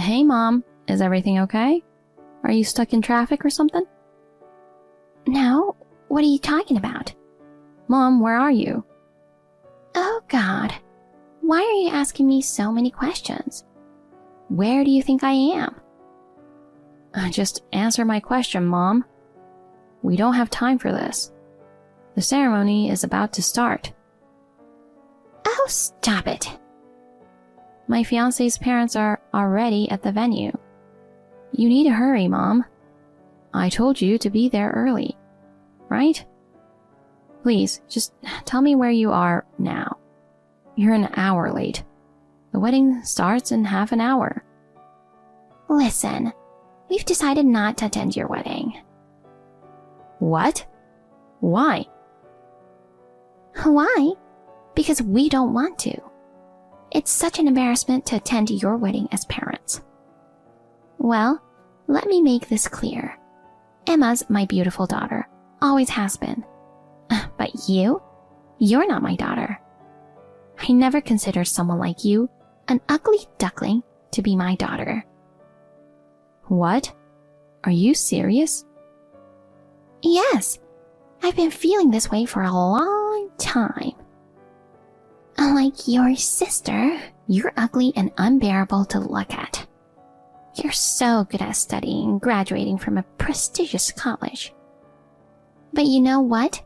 Hey, Mom. Is everything okay? Are you stuck in traffic or something? No, what are you talking about? Mom, where are you? Oh, God. Why are you asking me so many questions? Where do you think I am? Just answer my question, Mom. We don't have time for this. The ceremony is about to start. Oh, stop it. My fiancé's parents are already at the venue. You need to hurry, Mom. I told you to be there early, right? Please, just tell me where you are now. You're an hour late. The wedding starts in half an hour. Listen, we've decided not to attend your wedding. What? Why? Why? Because we don't want to. It's such an embarrassment to attend your wedding as parents. Well, let me make this clear. Emma's my beautiful daughter, always has been. But you're not my daughter. I never considered someone like you, an ugly duckling, to be my daughter. What? Are you serious? Yes, I've been feeling this way for a long time. Unlike your sister, you're ugly and unbearable to look at. You're so good at studying and graduating from a prestigious college. But you know what?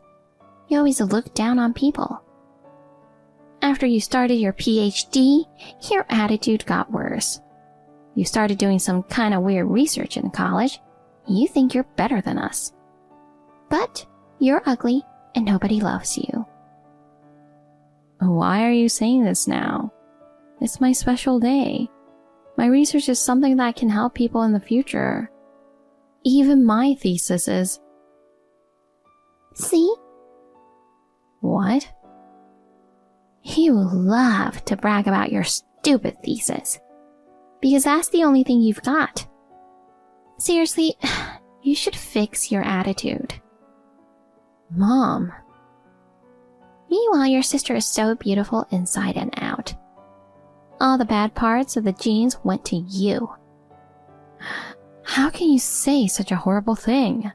You always look down on people. After you started your PhD, your attitude got worse. You started doing some kind of weird research in college. You think you're better than us. But you're ugly and nobody loves you. Why are you saying this now? It's my special day. My research is something that can help people in the future. Even my thesis is... See? What? You love to brag about your stupid thesis. Because that's the only thing you've got. Seriously, you should fix your attitude. Mom. Meanwhile, your sister is so beautiful inside and out. All the bad parts of the genes went to you. How can you say such a horrible thing?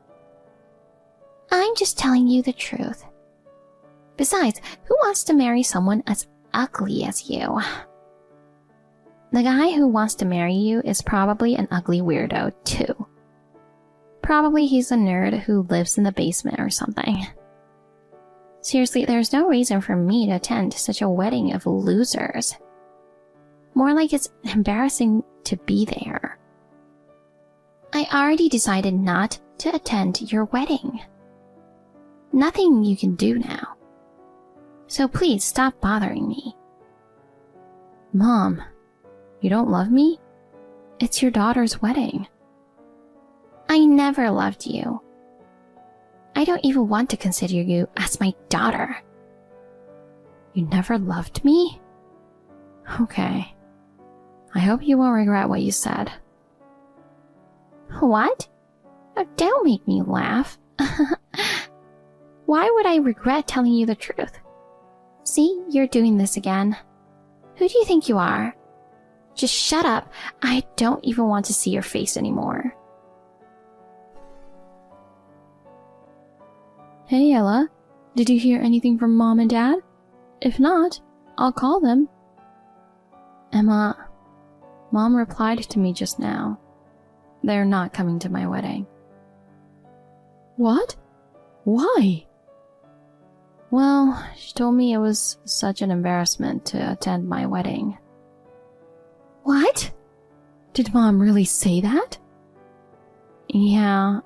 I'm just telling you the truth. Besides, who wants to marry someone as ugly as you? The guy who wants to marry you is probably an ugly weirdo, too. Probably he's a nerd who lives in the basement or something. Seriously, there's no reason for me to attend such a wedding of losers. More like it's embarrassing to be there. I already decided not to attend your wedding. Nothing you can do now. So please stop bothering me. Mom, you don't love me? It's your daughter's wedding. I never loved you. I don't even want to consider you as my daughter. You never loved me? Okay. I hope you won't regret what you said. What? Oh, don't make me laugh. Why would I regret telling you the truth? See, you're doing this again. Who do you think you are? Just shut up. I don't even want to see your face anymore. Hey, Ella. Did you hear anything from Mom and Dad? If not, I'll call them. Emma, Mom replied to me just now. They're not coming to my wedding. What? Why? Well, she told me it was such an embarrassment to attend my wedding. What? Did Mom really say that? Yeah,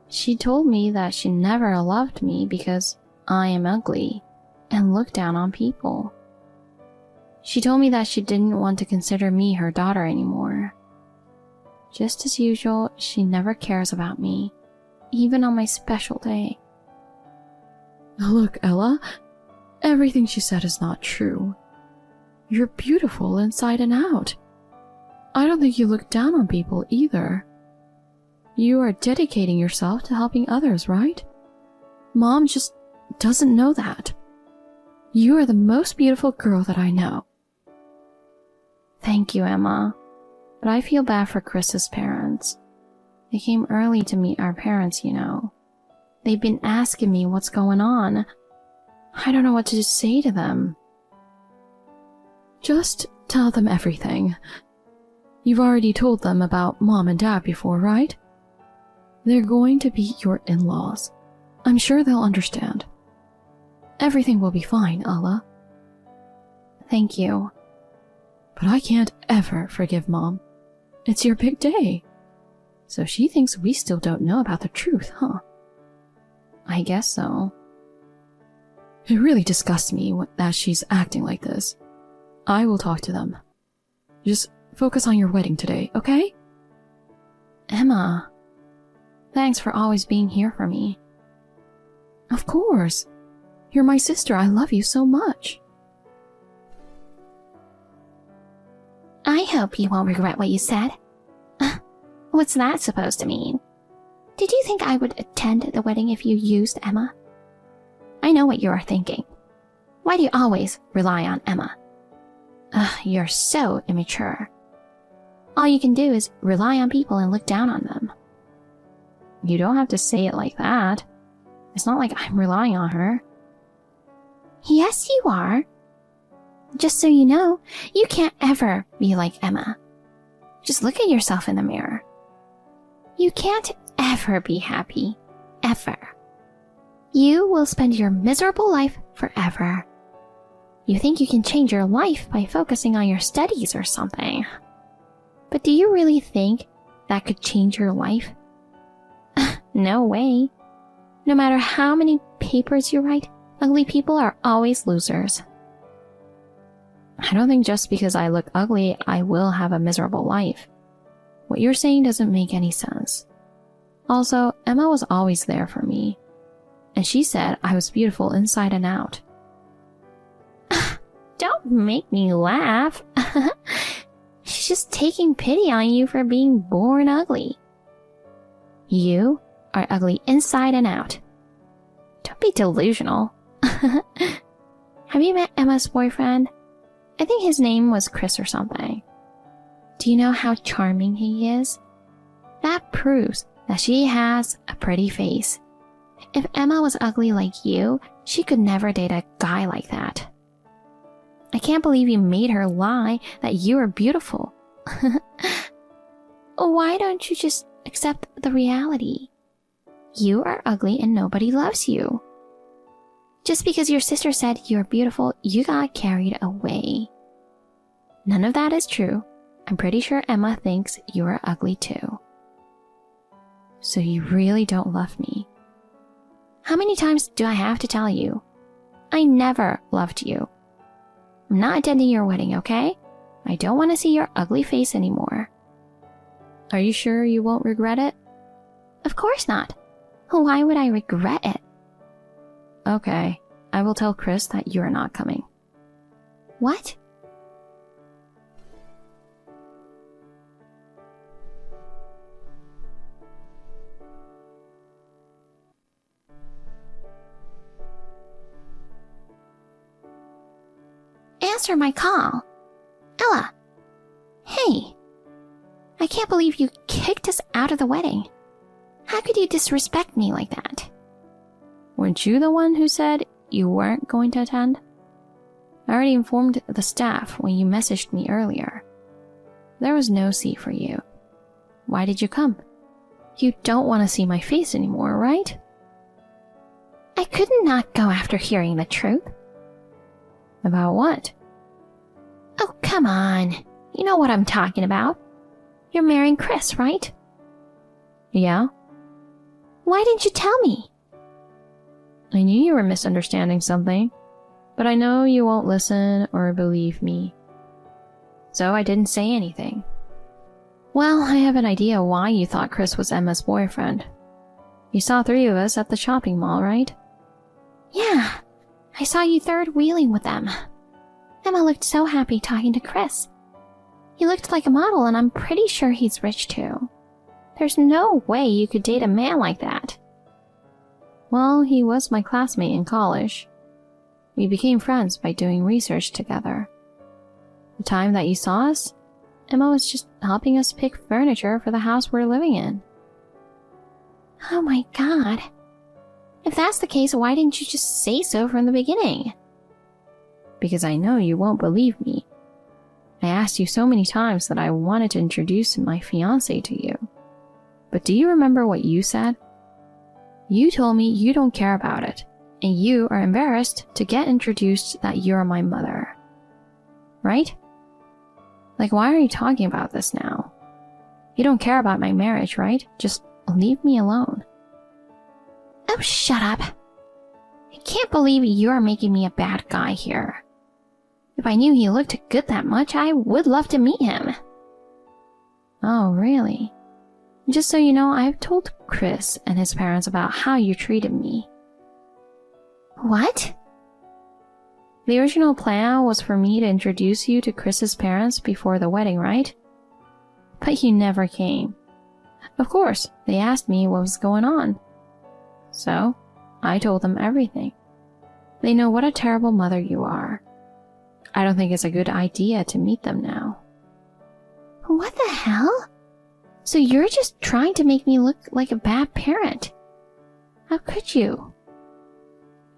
she told me that she never loved me because I am ugly and look down on people. She told me that she didn't want to consider me her daughter anymore. Just as usual, she never cares about me, even on my special day. Look, Ella, everything she said is not true. You're beautiful inside and out. I don't think you look down on people either. You are dedicating yourself to helping others, right? Mom just doesn't know that. You are the most beautiful girl that I know. Thank you, Emma. But I feel bad for Chris's parents. They came early to meet our parents, you know. They've been asking me what's going on. I don't know what to say to them. Just tell them everything. You've already told them about Mom and Dad before, right? They're going to be your in-laws. I'm sure they'll understand. Everything will be fine, Alla. Thank you. But I can't ever forgive Mom. It's your big day. So she thinks we still don't know about the truth, huh? I guess so. It really disgusts me that she's acting like this. I will talk to them. Just focus on your wedding today, okay? Emma, thanks for always being here for me. Of course. You're my sister. I love you so much. I hope you won't regret what you said. What's that supposed to mean? Did you think I would attend the wedding if you used Emma? I know what you are thinking. Why do you always rely on Emma? You're so immature. All you can do is rely on people and look down on them. You don't have to say it like that. It's not like I'm relying on her. Yes, you are. Just so you know, you can't ever be like Emma. Just look at yourself in the mirror. You can't ever be happy. Ever. You will spend your miserable life forever. You think you can change your life by focusing on your studies or something. But do you really think that could change your life? No way. No matter how many papers you write, ugly people are always losers. I don't think just because I look ugly, I will have a miserable life. What you're saying doesn't make any sense. Also, Emma was always there for me. And she said I was beautiful inside and out. Don't make me laugh. She's just taking pity on you for being born ugly. You are ugly inside and out. Don't be delusional. Have you met Emma's boyfriend? I think his name was Chris or something. Do you know how charming he is? That proves that she has a pretty face. If Emma was ugly like you, she could never date a guy like that. I can't believe you made her lie that you are beautiful. Why don't you just accept the reality? You are ugly and nobody loves you. Just because your sister said you're beautiful, you got carried away. None of that is true. I'm pretty sure Emma thinks you are ugly too. So you really don't love me? How many times do I have to tell you? I never loved you. I'm not attending your wedding, okay? I don't want to see your ugly face anymore. Are you sure you won't regret it? Of course not. Why would I regret it? Okay, I will tell Chris that you're not coming. What? Answer my call. Ella. Hey. I can't believe you kicked us out of the wedding. How could you disrespect me like that? Weren't you the one who said you weren't going to attend? I already informed the staff when you messaged me earlier. There was no seat for you. Why did you come? You don't want to see my face anymore, right? I could not go after hearing the truth. About what? Oh, come on. You know what I'm talking about. You're marrying Chris, right? Yeah? Why didn't you tell me? I knew you were misunderstanding something, but I know you won't listen or believe me. So I didn't say anything. Well, I have an idea why you thought Chris was Emma's boyfriend. You saw 3 of us at the shopping mall, right? Yeah, I saw you third wheeling with them. Emma looked so happy talking to Chris. He looked like a model, and I'm pretty sure he's rich too. There's no way you could date a man like that. Well, he was my classmate in college. We became friends by doing research together. The time that you saw us, Emma was just helping us pick furniture for the house we're living in. Oh my god. If that's the case, why didn't you just say so from the beginning? Because I know you won't believe me. I asked you so many times that I wanted to introduce my fiancé to you. But do you remember what you said? You told me you don't care about it, and you are embarrassed to get introduced that you're my mother. Right? Like, why are you talking about this now? You don't care about my marriage, right? Just leave me alone. Oh, shut up. I can't believe you're making me a bad guy here. If I knew he looked good that much, I would love to meet him. Oh, really? Just so you know, I've told Chris and his parents about how you treated me. What? The original plan was for me to introduce you to Chris's parents before the wedding, right? But you never came. Of course, they asked me what was going on. So, I told them everything. They know what a terrible mother you are. I don't think it's a good idea to meet them now. What the hell? So you're just trying to make me look like a bad parent? How could you?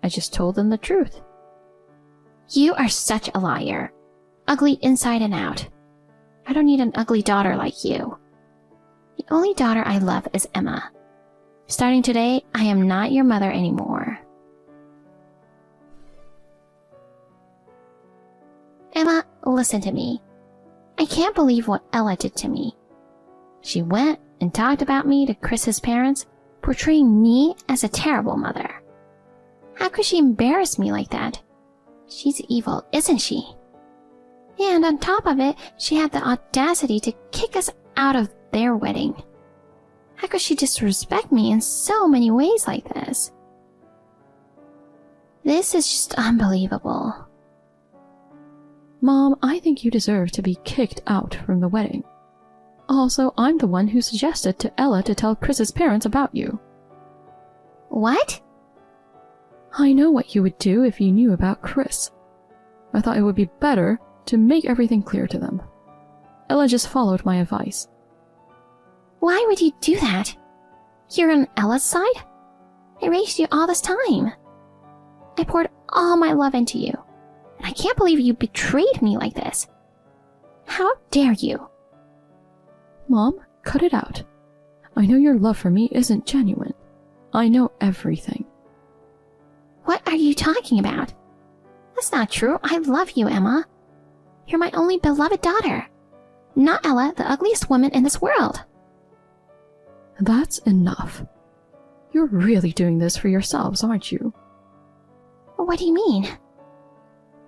I just told them the truth. You are such a liar. Ugly inside and out. I don't need an ugly daughter like you. The only daughter I love is Emma. Starting today, I am not your mother anymore. Emma, listen to me. I can't believe what Ella did to me. She went and talked about me to Chris's parents, portraying me as a terrible mother. How could she embarrass me like that? She's evil, isn't she? And on top of it, she had the audacity to kick us out of their wedding. How could she disrespect me in so many ways like this? This is just unbelievable. Mom, I think you deserve to be kicked out from the wedding. Also, I'm the one who suggested to Ella to tell Chris's parents about you. What? I know what you would do if you knew about Chris. I thought it would be better to make everything clear to them. Ella just followed my advice. Why would you do that? You're on Ella's side? I raised you all this time. I poured all my love into you, and I can't believe you betrayed me like this. How dare you? Mom, cut it out. I know your love for me isn't genuine. I know everything. What are you talking about? That's not true. I love you, Emma. You're my only beloved daughter. Not Ella, the ugliest woman in this world. That's enough. You're really doing this for yourselves, aren't you? What do you mean?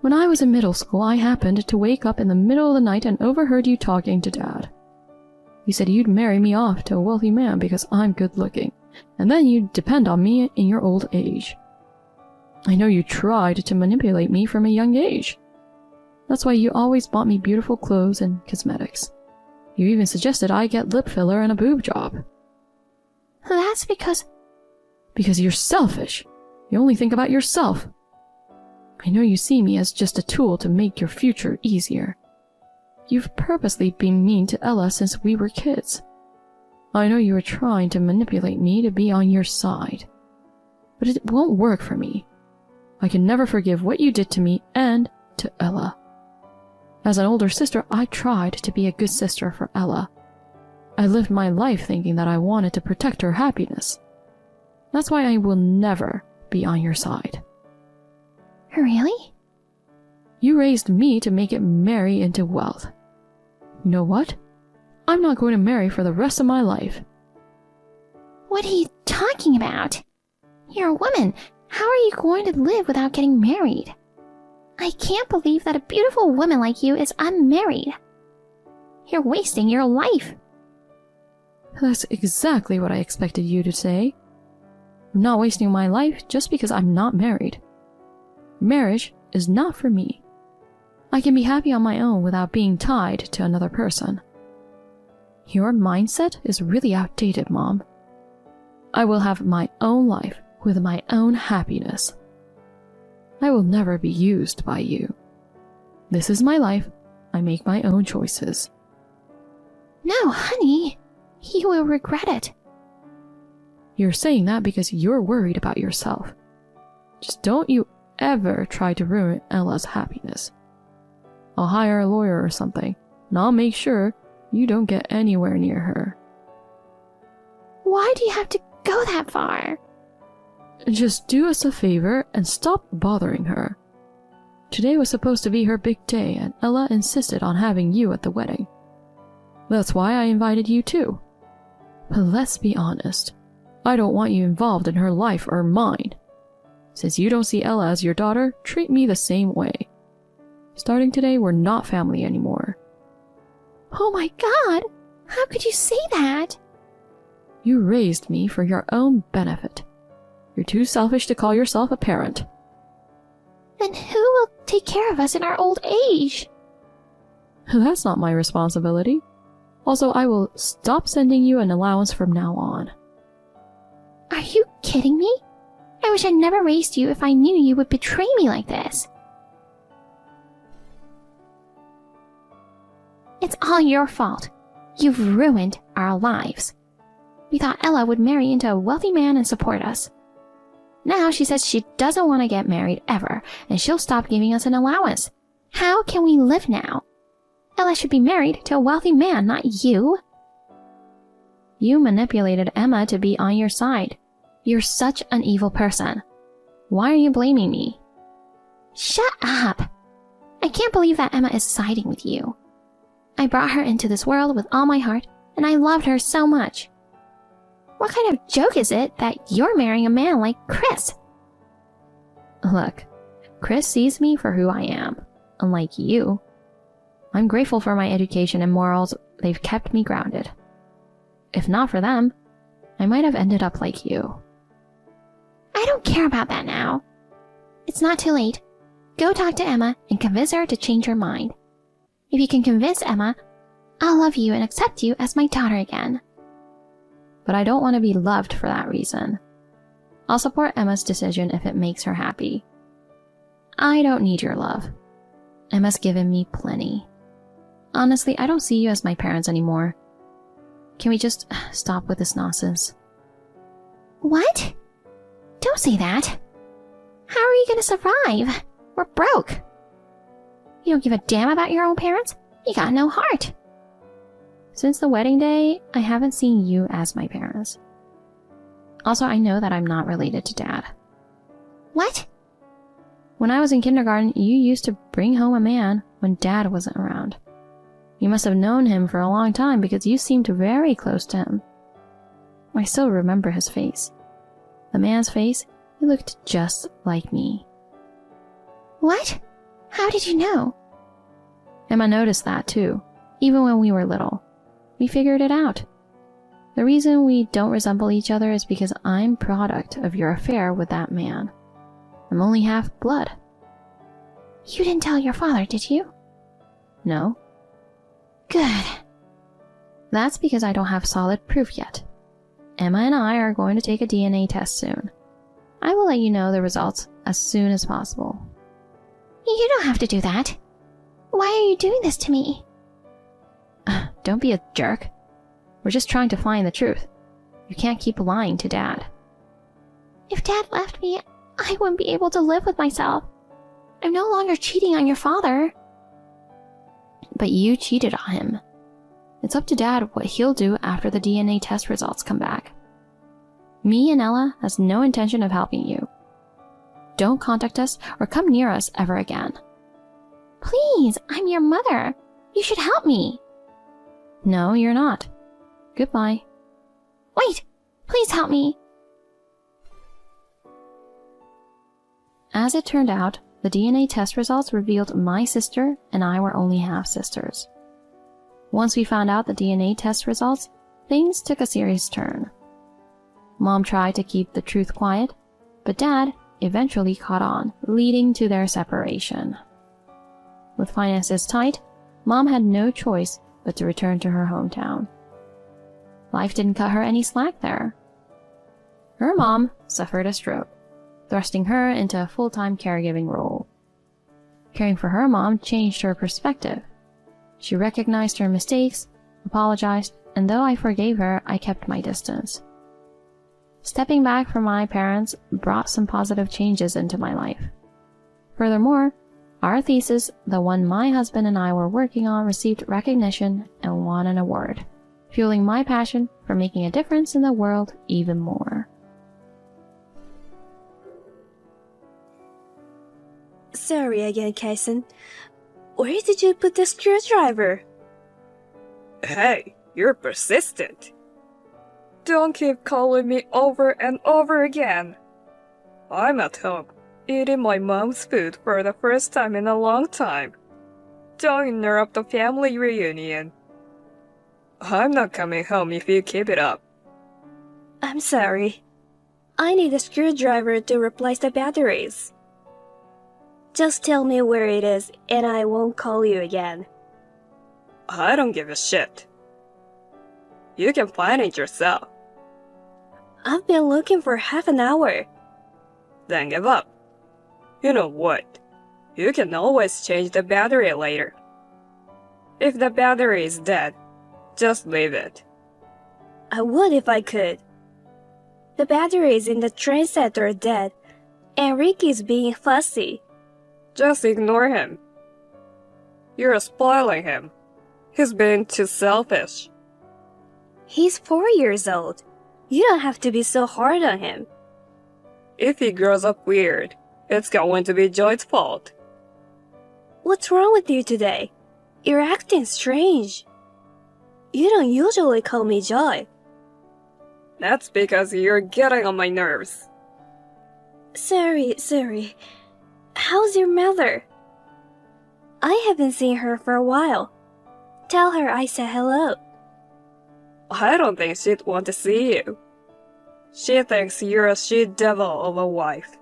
When I was in middle school, I happened to wake up in the middle of the night and overheard you talking to Dad. You said you'd marry me off to a wealthy man because I'm good looking, and then you'd depend on me in your old age. I know you tried to manipulate me from a young age. That's why you always bought me beautiful clothes and cosmetics. You even suggested I get lip filler and a boob job. That's because you're selfish. You only think about yourself. I know you see me as just a tool to make your future easier. You've purposely been mean to Ella since we were kids. I know you were trying to manipulate me to be on your side. But it won't work for me. I can never forgive what you did to me and to Ella. As an older sister, I tried to be a good sister for Ella. I lived my life thinking that I wanted to protect her happiness. That's why I will never be on your side. Really? You raised me to make it marry into wealth. You know what? I'm not going to marry for the rest of my life. What are you talking about? You're a woman. How are you going to live without getting married? I can't believe that a beautiful woman like you is unmarried. You're wasting your life. That's exactly what I expected you to say. I'm not wasting my life just because I'm not married. Marriage is not for me. I can be happy on my own without being tied to another person. Your mindset is really outdated, Mom. I will have my own life with my own happiness. I will never be used by you. This is my life. I make my own choices. No, honey. You will regret it. You're saying that because you're worried about yourself. Just don't you ever try to ruin Ella's happiness. I'll hire a lawyer or something, and I'll make sure you don't get anywhere near her. Why do you have to go that far? Just do us a favor and stop bothering her. Today was supposed to be her big day, and Ella insisted on having you at the wedding. That's why I invited you too. But let's be honest, I don't want you involved in her life or mine. Since you don't see Ella as your daughter, treat me the same way. Starting today, we're not family anymore. Oh my God! How could you say that? You raised me for your own benefit. You're too selfish to call yourself a parent. Then who will take care of us in our old age? That's not my responsibility. Also, I will stop sending you an allowance from now on. Are you kidding me? I wish I'd never raised you if I knew you would betray me like this. It's all your fault. You've ruined our lives. We thought Ella would marry into a wealthy man and support us. Now she says she doesn't want to get married ever, and she'll stop giving us an allowance. How can we live now? Ella should be married to a wealthy man, not you. You manipulated Emma to be on your side. You're such an evil person. Why are you blaming me? Shut up! I can't believe that Emma is siding with you. I brought her into this world with all my heart, and I loved her so much. What kind of joke is it that you're marrying a man like Chris? Look, Chris sees me for who I am, unlike you. I'm grateful for my education and morals. They've kept me grounded. If not for them, I might have ended up like you. I don't care about that now. It's not too late. Go talk to Emma and convince her to change her mind. If you can convince Emma, I'll love you and accept you as my daughter again. But I don't want to be loved for that reason. I'll support Emma's decision if it makes her happy. I don't need your love. Emma's given me plenty. Honestly, I don't see you as my parents anymore. Can we just stop with this nonsense? What? Don't say that. How are you going to survive? We're broke. You don't give a damn about your own parents? You got no heart. Since the wedding day, I haven't seen you as my parents. Also, I know that I'm not related to Dad. What? When I was in kindergarten, you used to bring home a man when Dad wasn't around. You must have known him for a long time because you seemed very close to him. I still remember his face. The man's face, he looked just like me. What? How did you know? Emma noticed that too, even when we were little. We figured it out. The reason we don't resemble each other is because I'm product of your affair with that man. I'm only half blood. You didn't tell your father, did you? No. Good. That's because I don't have solid proof yet. Emma and I are going to take a DNA test soon. I will let you know the results as soon as possible. You don't have to do that. Why are you doing this to me? Don't be a jerk. We're just trying to find the truth. You can't keep lying to Dad. If Dad left me, I wouldn't be able to live with myself. I'm no longer cheating on your father. But you cheated on him. It's up to Dad what he'll do after the DNA test results come back. Me and Ella has no intention of helping you. Don't contact us or come near us ever again. Please, I'm your mother. You should help me. No, you're not. Goodbye. Wait, please help me. As it turned out, the DNA test results revealed my sister and I were only half-sisters. Once we found out the DNA test results, things took a serious turn. Mom tried to keep the truth quiet, but Dad eventually caught on, leading to their separation. With finances tight, Mom had no choice but to return to her hometown. Life didn't cut her any slack there. Her mom suffered a stroke, thrusting her into a full-time caregiving role. Caring for her mom changed her perspective. She recognized her mistakes apologized, and though I forgave her, I kept my distance. Stepping back from my parents brought some positive changes into my life. Furthermore, our thesis, the one my husband and I were working on, received recognition and won an award, fueling my passion for making a difference in the world even more. Sorry again, Kason. Where did you put the screwdriver? Hey, you're persistent. Don't keep calling me over and over again. I'm at home, eating my mom's food for the first time in a long time. Don't interrupt the family reunion. I'm not coming home if you keep it up. I'm sorry. I need a screwdriver to replace the batteries. Just tell me where it is and I won't call you again. I don't give a shit. You can find it yourself. I've been looking for half an hour. Then give up. You know what? You can always change the battery later. If the battery is dead, just leave it. I would if I could. The batteries in the train set are dead, and Ricky's being fussy. Just ignore him. You're spoiling him. He's being too selfish. He's 4 years old. You don't have to be so hard on him. If he grows up weird, it's going to be Joy's fault. What's wrong with you today? You're acting strange. You don't usually call me Joy. That's because you're getting on my nerves. Sorry. How's your mother? I haven't seen her for a while. Tell her I said hello. I don't think she'd want to see you. She thinks you're a she-devil of a wife.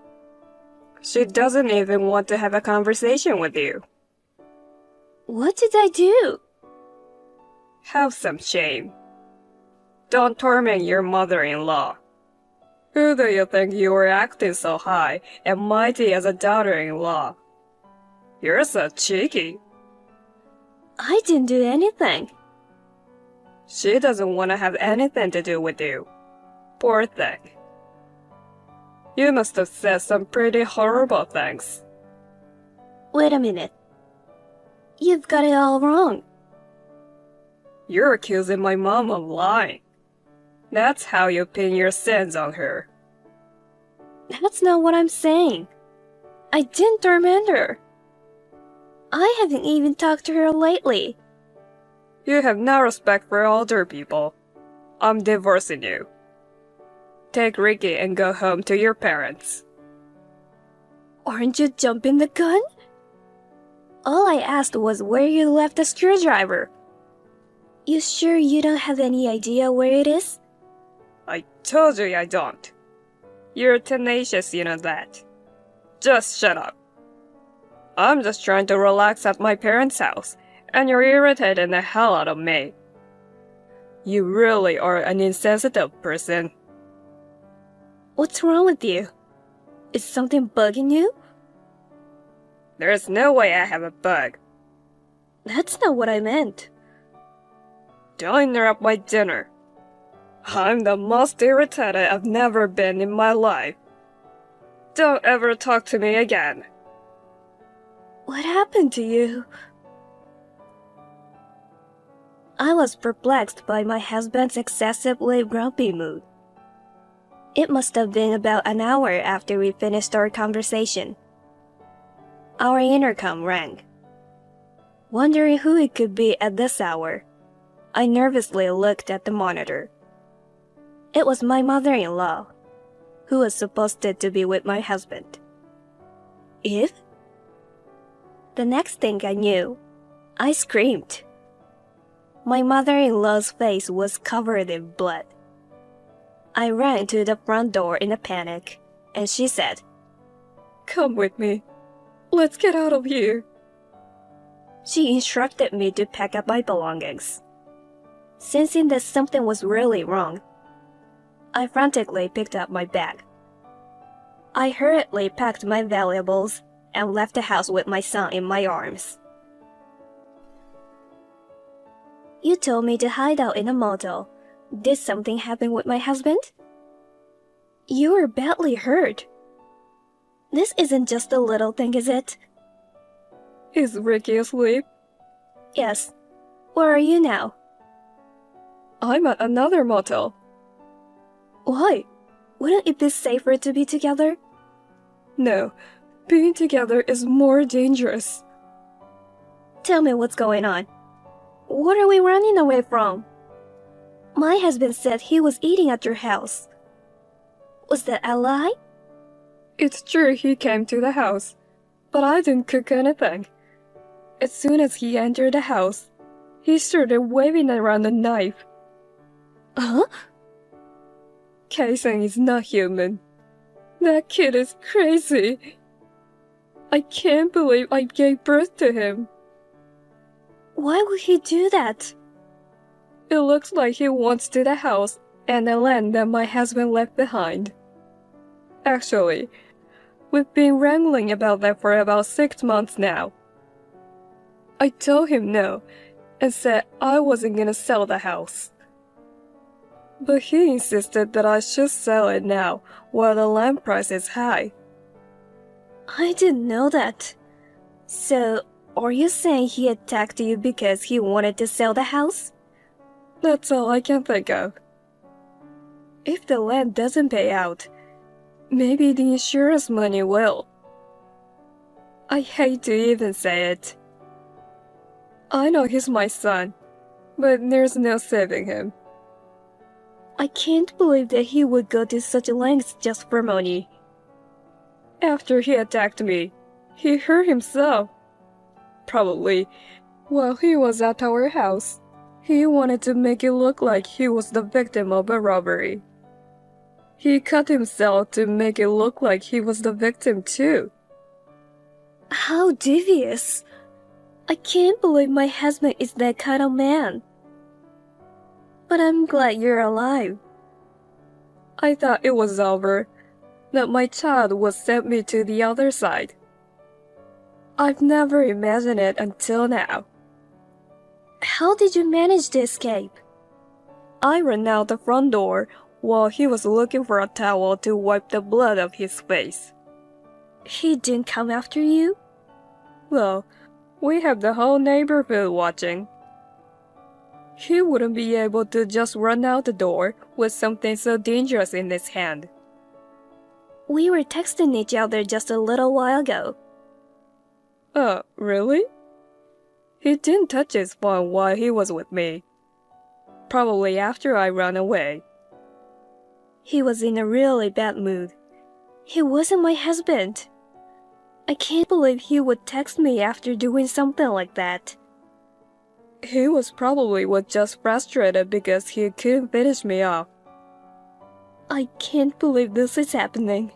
She doesn't even want to have a conversation with you. What did I do? Have some shame. Don't torment your mother-in-law. Who do you think you are acting so high and mighty as a daughter-in-law? You're so cheeky. I didn't do anything. She doesn't want to have anything to do with you. Poor thing. You must have said some pretty horrible things. Wait a minute. You've got it all wrong. You're accusing my mom of lying. That's how you pin your sins on her. That's not what I'm saying. I didn't torment her. I haven't even talked to her lately. You have no respect for older people. I'm divorcing you. Take Ricky and go home to your parents. Aren't you jumping the gun? All I asked was where you left the screwdriver. You sure you don't have any idea where it is? I told you I don't. You're tenacious, you know that. Just shut up. I'm just trying to relax at my parents' house, and you're irritating the hell out of me. You really are an insensitive person. What's wrong with you? Is something bugging you? There's no way I have a bug. That's not what I meant. Don't interrupt my dinner. I'm the most irritated I've never been in my life. Don't ever talk to me again. What happened to you? I was perplexed by my husband's excessively grumpy mood. It must have been about an hour after we finished our conversation. Our intercom rang. Wondering who it could be at this hour, I nervously looked at the monitor. It was my mother-in-law, who was supposed to be with my husband. Eve? The next thing I knew, I screamed. My mother-in-law's face was covered in blood. I ran to the front door in a panic, and she said, Come with me. Let's get out of here. She instructed me to pack up my belongings. Sensing that something was really wrong, I frantically picked up my bag. I hurriedly packed my valuables and left the house with my son in my arms. You told me to hide out in a motel. Did something happen with my husband? You were badly hurt. This isn't just a little thing, is it? Is Ricky asleep? Yes. Where are you now? I'm at another motel. Why? Wouldn't it be safer to be together? No, being together is more dangerous. Tell me what's going on. What are we running away from? My husband said he was eating at your house. Was that a lie? It's true he came to the house, but I didn't cook anything. As soon as he entered the house, he started waving around a knife. Huh? Kaisen is not human. That kid is crazy. I can't believe I gave birth to him. Why would he do that? It looks like he wants to the house and the land that my husband left behind. Actually, we've been wrangling about that for about 6 months now. I told him no and said I wasn't gonna sell the house. But he insisted that I should sell it now while the land price is high. I didn't know that. So, are you saying he attacked you because he wanted to sell the house? That's all I can think of. If the land doesn't pay out, maybe the insurance money will. I hate to even say it. I know he's my son, but there's no saving him. I can't believe that he would go to such lengths just for money. After he attacked me, he hurt himself. Probably while he was at our house, he wanted to make it look like he was the victim of a robbery. He cut himself to make it look like he was the victim too. How devious. I can't believe my husband is that kind of man. But I'm glad you're alive. I thought it was over, that my child would send me to the other side. I've never imagined it until now. How did you manage to escape? I ran out the front door while he was looking for a towel to wipe the blood off his face. He didn't come after you? Well, we have the whole neighborhood watching. He wouldn't be able to just run out the door with something so dangerous in his hand. We were texting each other just a little while ago. Really? He didn't touch his phone while he was with me. Probably after I ran away. He was in a really bad mood. He wasn't my husband. I can't believe he would text me after doing something like that. He was probably just frustrated because he couldn't finish me off. I can't believe this is happening.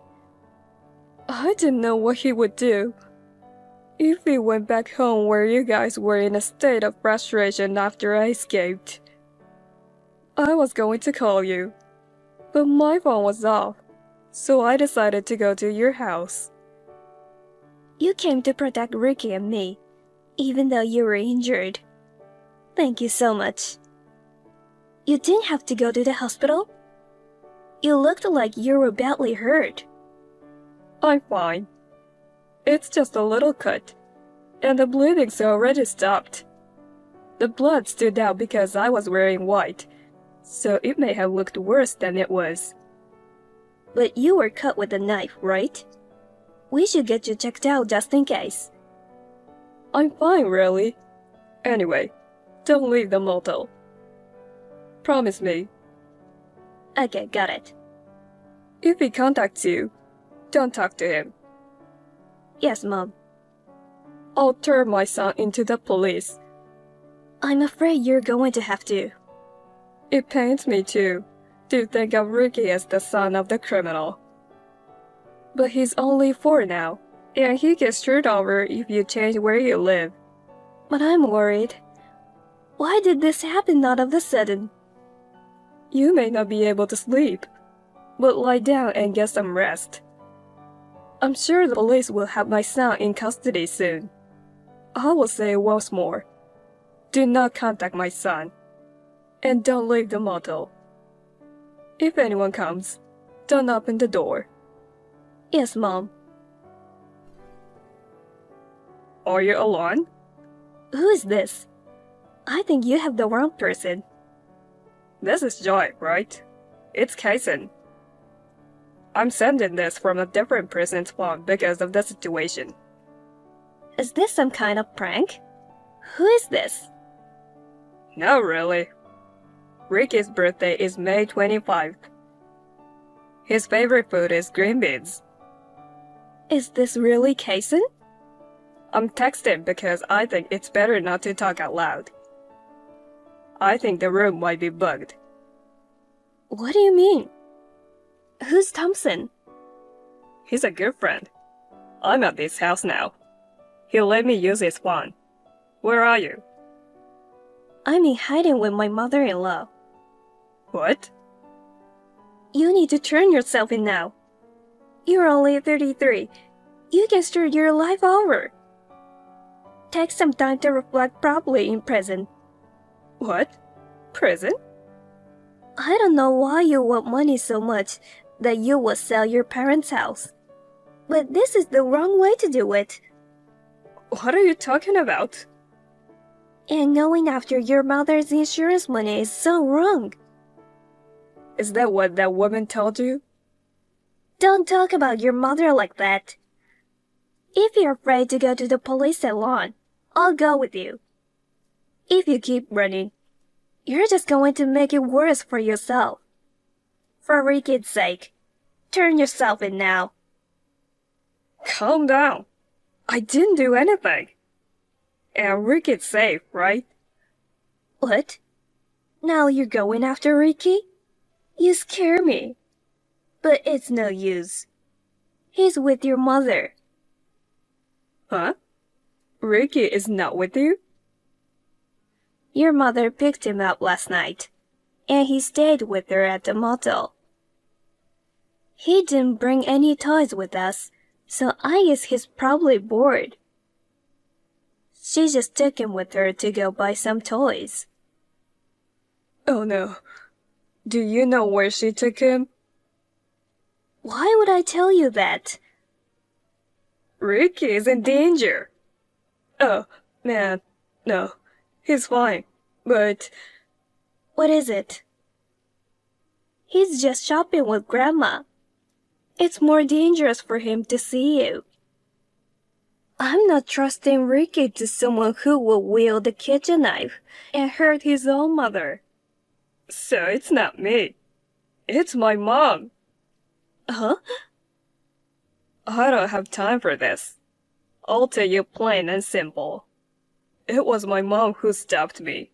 I didn't know what he would do. If he went back home where you guys were in a state of frustration after I escaped, I was going to call you, but my phone was off, so I decided to go to your house. You came to protect Ricky and me, even though you were injured. Thank you so much. You didn't have to go to the hospital? You looked like you were badly hurt. I'm fine. It's just a little cut, and the bleeding's already stopped. The blood stood out because I was wearing white, so it may have looked worse than it was. But you were cut with a knife, right? We should get you checked out just in case. I'm fine, really. Anyway, don't leave the motel. Promise me. Okay, got it. If he contacts you, don't talk to him. Yes, Mom. I'll turn my son into the police. I'm afraid you're going to have to. It pains me too, to think of Ricky as the son of the criminal. But he's only 4 now, and he gets screwed over if you change where you live. But I'm worried. Why did this happen all of a sudden? You may not be able to sleep, but lie down and get some rest. I'm sure the police will have my son in custody soon. I will say once more. Do not contact my son. And don't leave the motel. If anyone comes, don't open the door. Yes, Mom. Are you alone? Who is this? I think you have the wrong person. This is Joy, right? It's Kaisen. I'm sending this from a different person's phone because of the situation. Is this some kind of prank? Who is this? No, really. Ricky's birthday is May 25th. His favorite food is green beans. Is this really Kaisen? I'm texting because I think it's better not to talk out loud. I think the room might be bugged. What do you mean? Who's Thompson? He's a good friend. I'm at this house now. He'll let me use his phone. Where are you? I'm in hiding with my mother-in-law. What? You need to turn yourself in now. You're only 33. You can start your life over. Take some time to reflect properly in prison. What? Prison? I don't know why you want money so much that you would sell your parents' house. But this is the wrong way to do it. What are you talking about? And going after your mother's insurance money is so wrong. Is that what that woman told you? Don't talk about your mother like that. If you're afraid to go to the police salon, I'll go with you. If you keep running, you're just going to make it worse for yourself. For Ricky's sake, turn yourself in now. Calm down. I didn't do anything. And Ricky's safe, right? What? Now you're going after Ricky? You scare me. But it's no use. He's with your mother. Huh? Ricky is not with you? Your mother picked him up last night, and he stayed with her at the motel. He didn't bring any toys with us, so I guess he's probably bored. She just took him with her to go buy some toys. Oh no. Do you know where she took him? Why would I tell you that? Ricky is in danger. Oh, man. No. He's fine. But... What is it? He's just shopping with Grandma. It's more dangerous for him to see you. I'm not trusting Ricky to someone who will wield a kitchen knife and hurt his own mother. So it's not me. It's my mom. Huh? I don't have time for this. I'll tell you plain and simple. It was my mom who stopped me.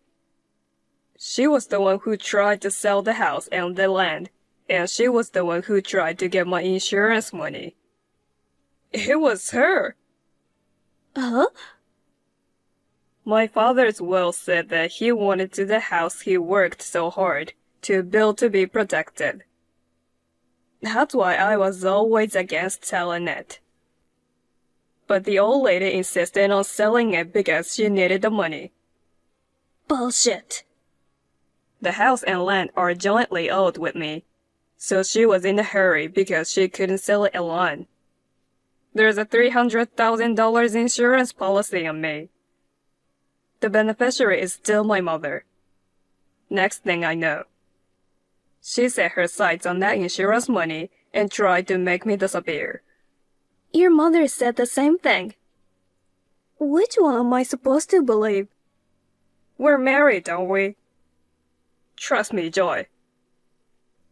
She was the one who tried to sell the house and the land, and she was the one who tried to get my insurance money. It was her. Huh? My father's will said that he wanted to the house he worked so hard to build to be protected. That's why I was always against selling it. But the old lady insisted on selling it because she needed the money. Bullshit. The house and land are jointly owned with me, so she was in a hurry because she couldn't sell it alone. There's a $300,000 insurance policy on me. The beneficiary is still my mother. Next thing I know, she set her sights on that insurance money and tried to make me disappear. Your mother said the same thing. Which one am I supposed to believe? We're married, don't we? Trust me, Joy.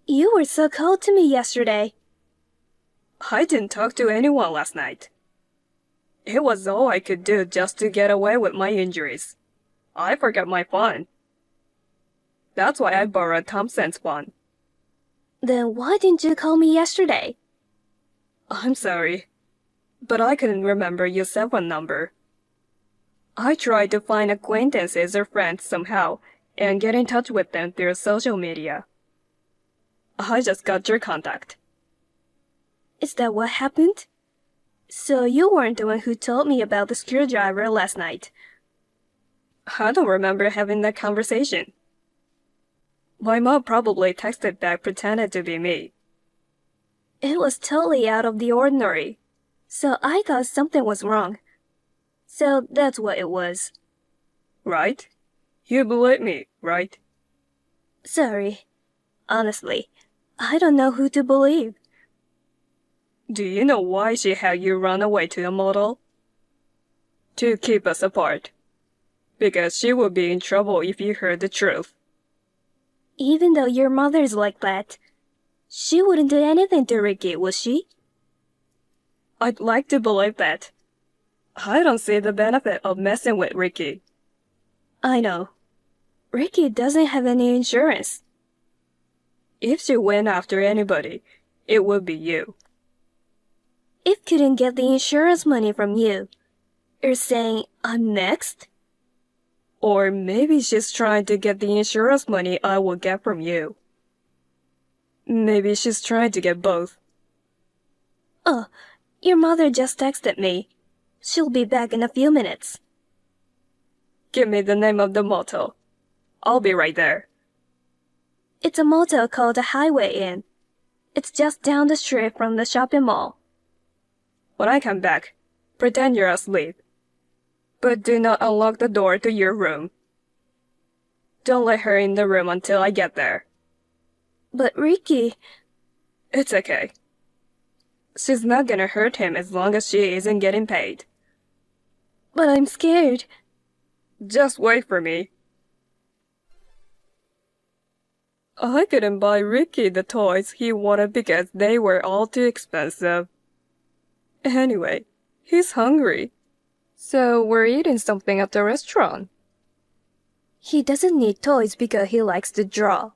You were so cold to me yesterday. I didn't talk to anyone last night. It was all I could do just to get away with my injuries. I forgot my phone. That's why I borrowed Thompson's phone. Then why didn't you call me yesterday? I'm sorry, but I couldn't remember your cell phone number. I tried to find acquaintances or friends somehow and get in touch with them through social media. I just got your contact. Is that what happened? So you weren't the one who told me about the screwdriver last night. I don't remember having that conversation. My mom probably texted back pretending to be me. It was totally out of the ordinary, so I thought something was wrong. So that's what it was. Right? You believe me, right? Sorry. Honestly, I don't know who to believe. Do you know why she had you run away to the model? To keep us apart. Because she would be in trouble if you heard the truth. Even though your mother's like that, she wouldn't do anything to Ricky, would she? I'd like to believe that. I don't see the benefit of messing with Ricky. I know. Ricky doesn't have any insurance. If she went after anybody, it would be you. If couldn't get the insurance money from you, you're saying I'm next? Or maybe she's trying to get the insurance money I will get from you. Maybe she's trying to get both. Oh, your mother just texted me. She'll be back in a few minutes. Give me the name of the motel. I'll be right there. It's a motel called the Highway Inn. It's just down the street from the shopping mall. When I come back, pretend you're asleep. But do not unlock the door to your room. Don't let her in the room until I get there. But Ricky... It's okay. She's not gonna hurt him as long as she isn't getting paid. But I'm scared. Just wait for me. I couldn't buy Ricky the toys he wanted because they were all too expensive. Anyway, he's hungry. So we're eating something at the restaurant. He doesn't need toys because he likes to draw.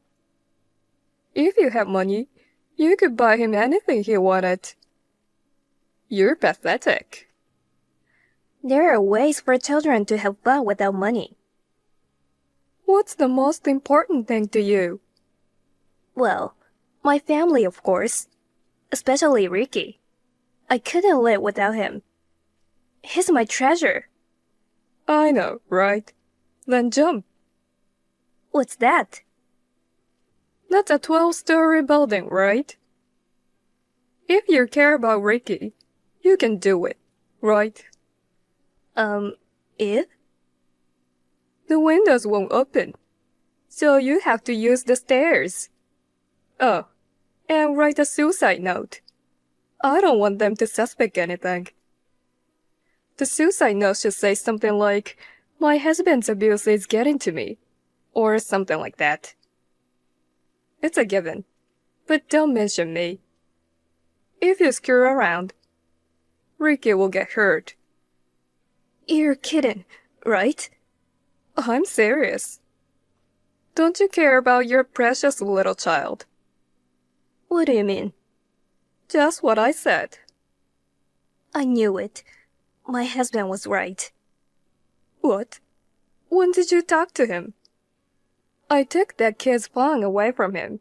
If you have money, you could buy him anything he wanted. You're pathetic. There are ways for children to have fun without money. What's the most important thing to you? Well, my family, of course. Especially Ricky. I couldn't live without him. He's my treasure. I know, right? Then jump. What's that? That's a 12-story building, right? If you care about Ricky, you can do it, right? If? The windows won't open, so you have to use the stairs. Oh, and write a suicide note. I don't want them to suspect anything. The suicide note should say something like, "My husband's abuse is getting to me," or something like that. It's a given, but don't mention me. If you screw around, Ricky will get hurt. You're kidding, right? I'm serious. Don't you care about your precious little child? What do you mean? Just what I said. I knew it. My husband was right. What? When did you talk to him? I took that kid's phone away from him.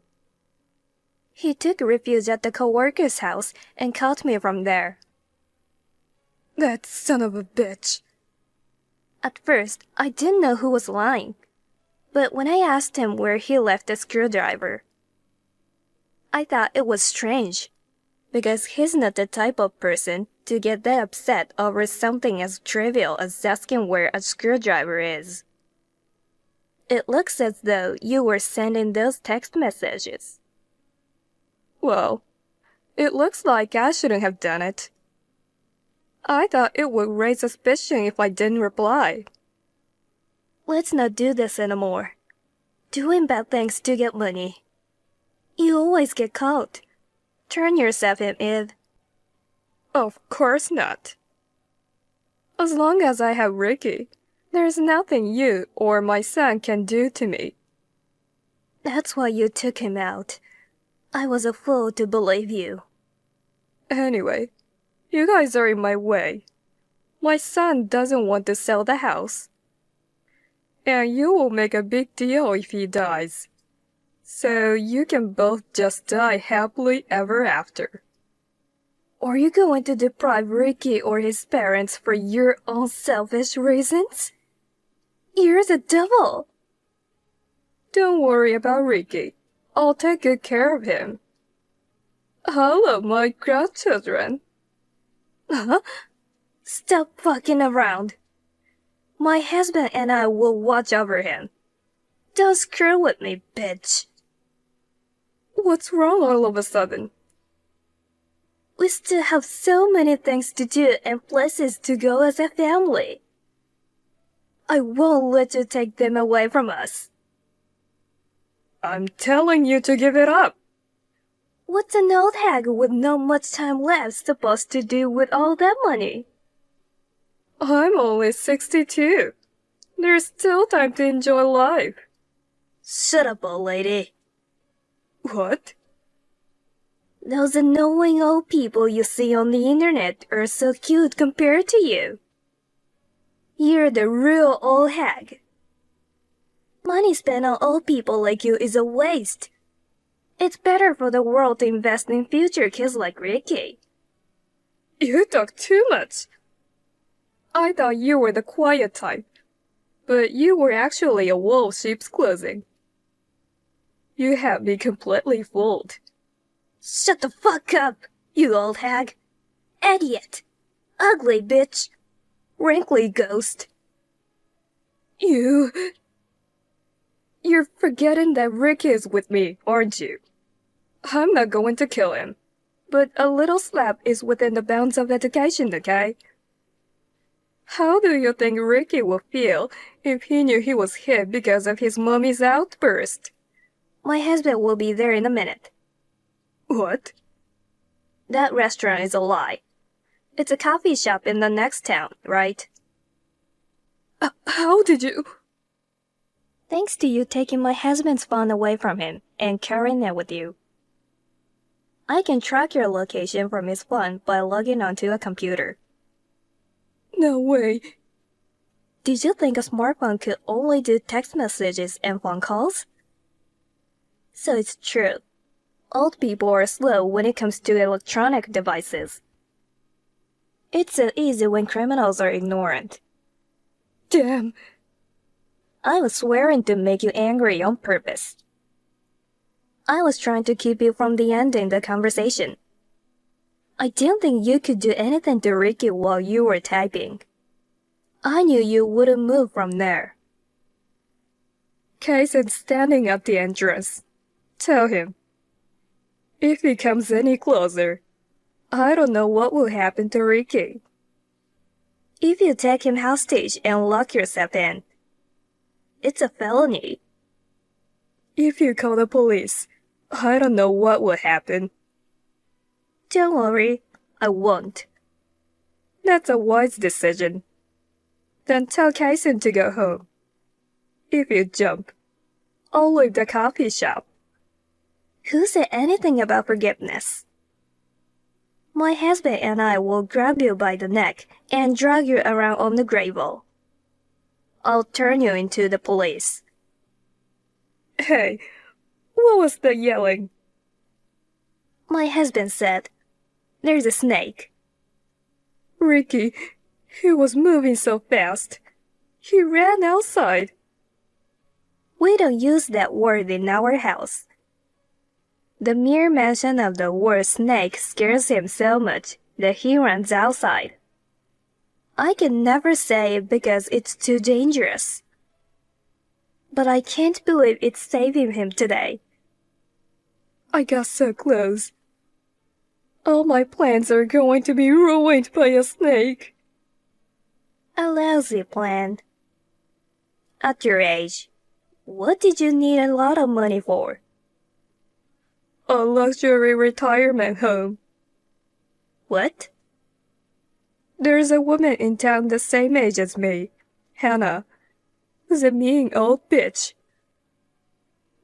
He took refuge at the coworker's house and caught me from there. That son of a bitch. At first, I didn't know who was lying. But when I asked him where he left the screwdriver, I thought it was strange, because he's not the type of person to get that upset over something as trivial as asking where a screwdriver is. It looks as though you were sending those text messages. Well, it looks like I shouldn't have done it. I thought it would raise suspicion if I didn't reply. Let's not do this anymore. Doing bad things to get money. You always get caught. Turn yourself in, Eve. Of course not. As long as I have Ricky, there's nothing you or my son can do to me. That's why you took him out. I was a fool to believe you. Anyway, you guys are in my way. My son doesn't want to sell the house. And you will make a big deal if he dies. So you can both just die happily ever after. Are you going to deprive Ricky or his parents for your own selfish reasons? You're the devil. Don't worry about Ricky. I'll take good care of him. Hello, my grandchildren. Huh? Stop fucking around. My husband and I will watch over him. Don't screw with me, bitch. What's wrong all of a sudden? We still have so many things to do and places to go as a family. I won't let you take them away from us. I'm telling you to give it up. What's an old hag with not much time left supposed to do with all that money? I'm only 62. There's still time to enjoy life. Shut up, old lady. What? Those annoying old people you see on the internet are so cute compared to you. You're the real old hag. Money spent on old people like you is a waste. It's better for the world to invest in future kids like Ricky. You talk too much. I thought you were the quiet type, but you were actually a wolf sheep's clothing. You have me completely fooled. Shut the fuck up, you old hag. Idiot. Ugly bitch. Wrinkly ghost. You're forgetting that Rick is with me, aren't you? I'm not going to kill him, but a little slap is within the bounds of education, okay? How do you think Ricky would feel if he knew he was hit because of his mommy's outburst? My husband will be there in a minute. What? That restaurant is a lie. It's a coffee shop in the next town, right? How did you... Thanks to you taking my husband's phone away from him and carrying it with you. I can track your location from his phone by logging onto a computer. No way. Did you think a smartphone could only do text messages and phone calls? So it's true. Old people are slow when it comes to electronic devices. It's so easy when criminals are ignorant. Damn. I was swearing to make you angry on purpose. I was trying to keep you from the ending the conversation. I didn't think you could do anything to Ricky while you were typing. I knew you wouldn't move from there. Kaisen's standing at the entrance. Tell him. If he comes any closer, I don't know what will happen to Ricky. If you take him hostage and lock yourself in, it's a felony. If you call the police, I don't know what will happen. Don't worry, I won't. That's a wise decision. Then tell Kaisen to go home. If you jump, I'll leave the coffee shop. Who said anything about forgiveness? My husband and I will grab you by the neck and drag you around on the gravel. I'll turn you into the police. Hey, what was the yelling? My husband said, "There's a snake." Ricky, he was moving so fast. He ran outside. We don't use that word in our house. The mere mention of the word snake scares him so much that he runs outside. I can never say it because it's too dangerous. But I can't believe it's saving him today. I got so close. All my plans are going to be ruined by a snake. A lousy plan. At your age, what did you need a lot of money for? A luxury retirement home. What? There's a woman in town the same age as me, Hannah. The mean old bitch.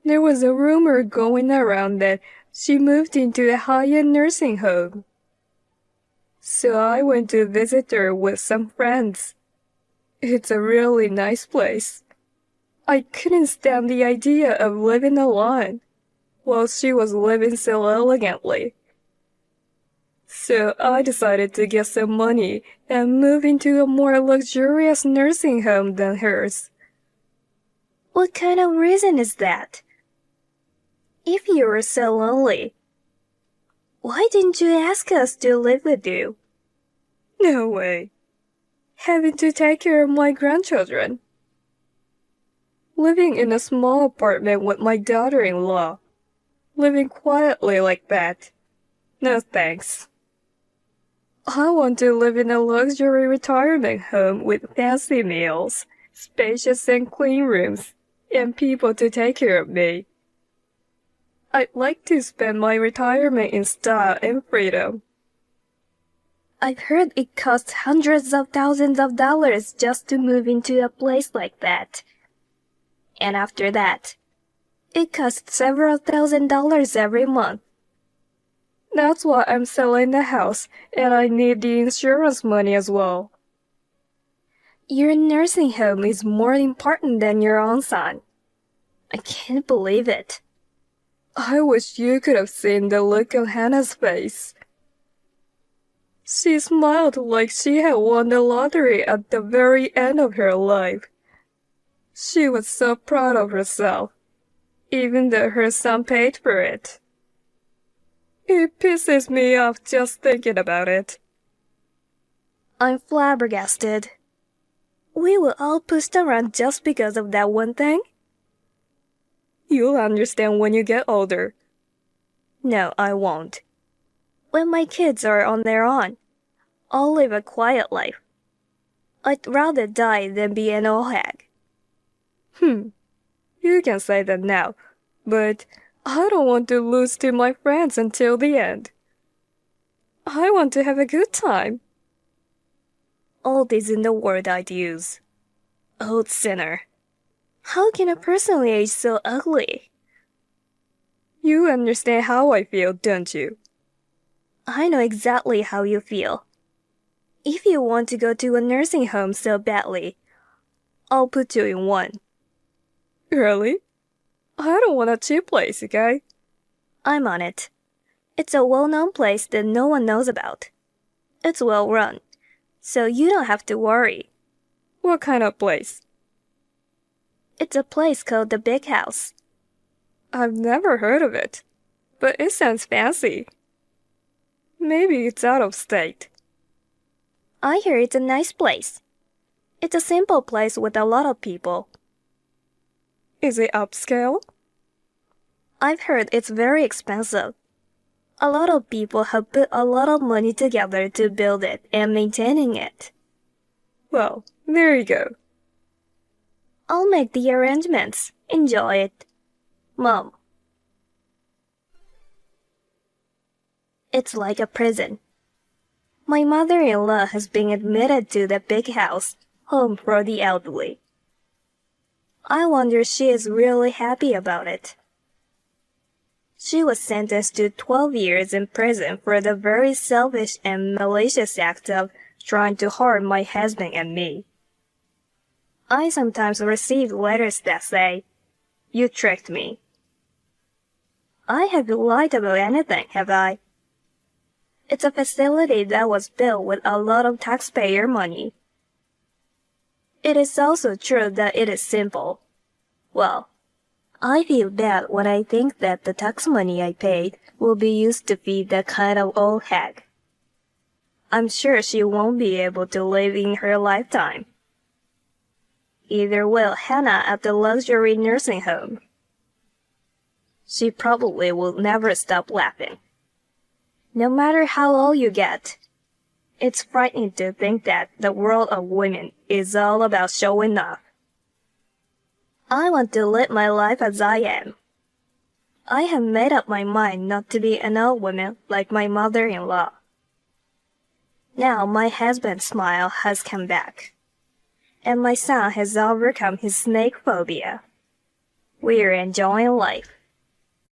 There was a rumor going around that she moved into a high-end nursing home. So I went to visit her with some friends. It's a really nice place. I couldn't stand the idea of living alone while she was living so elegantly. So I decided to get some money and move into a more luxurious nursing home than hers. What kind of reason is that? If you were so lonely, why didn't you ask us to live with you? No way. Having to take care of my grandchildren. Living in a small apartment with my daughter-in-law. Living quietly like that. No thanks. I want to live in a luxury retirement home with fancy meals, spacious and clean rooms, and people to take care of me. I'd like to spend my retirement in style and freedom. I've heard it costs hundreds of thousands of dollars just to move into a place like that. And after that, it costs several $1,000s every month. That's why I'm selling the house, and I need the insurance money as well. Your nursing home is more important than your own son. I can't believe it. I wish you could have seen the look on Hannah's face. She smiled like she had won the lottery at the very end of her life. She was so proud of herself, even though her son paid for it. It pisses me off just thinking about it. I'm flabbergasted. We were all pushed around just because of that one thing? You'll understand when you get older. No, I won't. When my kids are on their own, I'll live a quiet life. I'd rather die than be an old hag. You can say that now, but I don't want to lose to my friends until the end. I want to have a good time. Old isn't the word I'd use. Old sinner. How can a person age so ugly? You understand how I feel, don't you? I know exactly how you feel. If you want to go to a nursing home so badly, I'll put you in one. Really? I don't want a cheap place, okay? I'm on it. It's a well-known place that no one knows about. It's well run, so you don't have to worry. What kind of place? It's a place called the Big House. I've never heard of it, but it sounds fancy. Maybe it's out of state. I hear it's a nice place. It's a simple place with a lot of people. Is it upscale? I've heard it's very expensive. A lot of people have put a lot of money together to build it and maintaining it. Well, there you go. I'll make the arrangements. Enjoy it. Mom. It's like a prison. My mother-in-law has been admitted to the Big House, home for the elderly. I wonder she is really happy about it. She was sentenced to 12 years in prison for the very selfish and malicious act of trying to harm my husband and me. I sometimes receive letters that say, "You tricked me." I haven't lied about anything, have I? It's a facility that was built with a lot of taxpayer money. It is also true that it is simple. Well, I feel bad when I think that the tax money I paid will be used to feed that kind of old hag. I'm sure she won't be able to live in her lifetime. Either will Hannah at the luxury nursing home. She probably will never stop laughing. No matter how old you get, it's frightening to think that the world of women is all about showing off. I want to live my life as I am. I have made up my mind not to be an old woman like my mother-in-law. Now my husband's smile has come back, and my son has overcome his snake phobia. We're enjoying life.